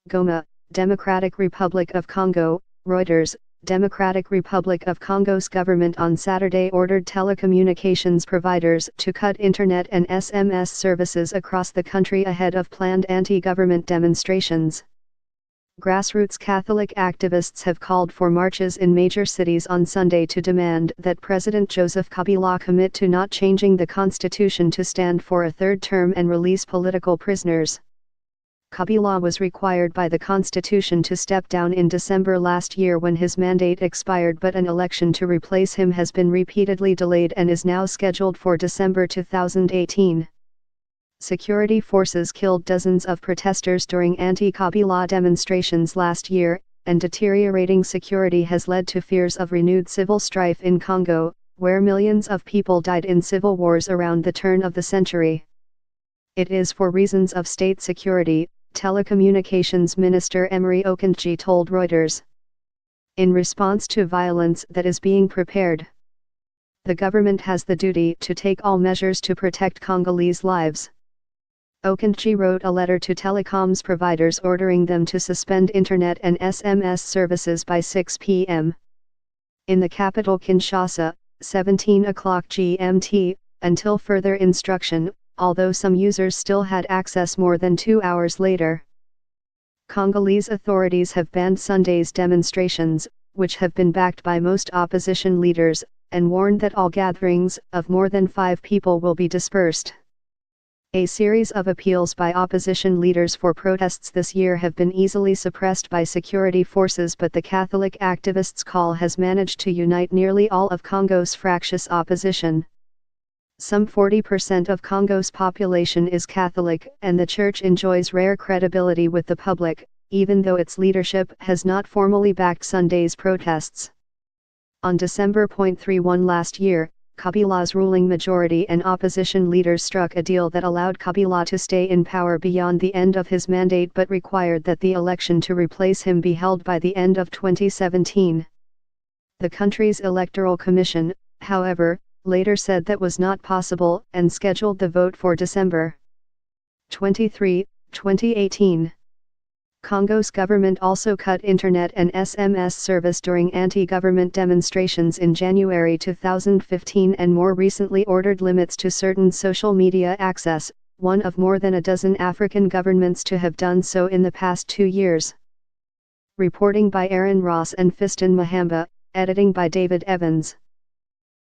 Goma, Democratic Republic of Congo. Reuters, Democratic Republic of Congo's government on Saturday ordered telecommunications providers to cut internet and SMS services across the country ahead of planned anti-government demonstrations. Grassroots Catholic activists have called for marches in major cities on Sunday to demand that President Joseph Kabila commit to not changing the constitution to stand for a third term and release political prisoners. Kabila was required by the constitution to step down in December last year when his mandate expired, but an election to replace him has been repeatedly delayed and is now scheduled for December 2018. Security forces killed dozens of protesters during anti-Kabila demonstrations last year, and deteriorating security has led to fears of renewed civil strife in Congo, where millions of people died in civil wars around the turn of the century. It is for reasons of state security, Telecommunications Minister Emery Okonkye told Reuters. In response to violence that is being prepared, the government has the duty to take all measures to protect Congolese lives. Okonkye wrote a letter to telecoms providers ordering them to suspend internet and SMS services by 6 p.m. in the capital Kinshasa, 17 o'clock GMT, until further instruction, although some users still had access more than 2 hours later. Congolese authorities have banned Sunday's demonstrations, which have been backed by most opposition leaders, and warned that all gatherings of more than 5 people will be dispersed. A series of appeals by opposition leaders for protests this year have been easily suppressed by security forces, but the Catholic activists' call has managed to unite nearly all of Congo's fractious opposition. Some 40% of Congo's population is Catholic, and the Church enjoys rare credibility with the public, even though its leadership has not formally backed Sunday's protests. On December 31 last year, Kabila's ruling majority and opposition leaders struck a deal that allowed Kabila to stay in power beyond the end of his mandate but required that the election to replace him be held by the end of 2017. The country's electoral commission, however, later said that was not possible and scheduled the vote for December 23, 2018. Congo's government also cut internet and SMS service during anti-government demonstrations in January 2015 and more recently ordered limits to certain social media access, one of more than a dozen African governments to have done so in the past 2 years. Reporting by Aaron Ross and Fiston Mahamba, editing by David Evans.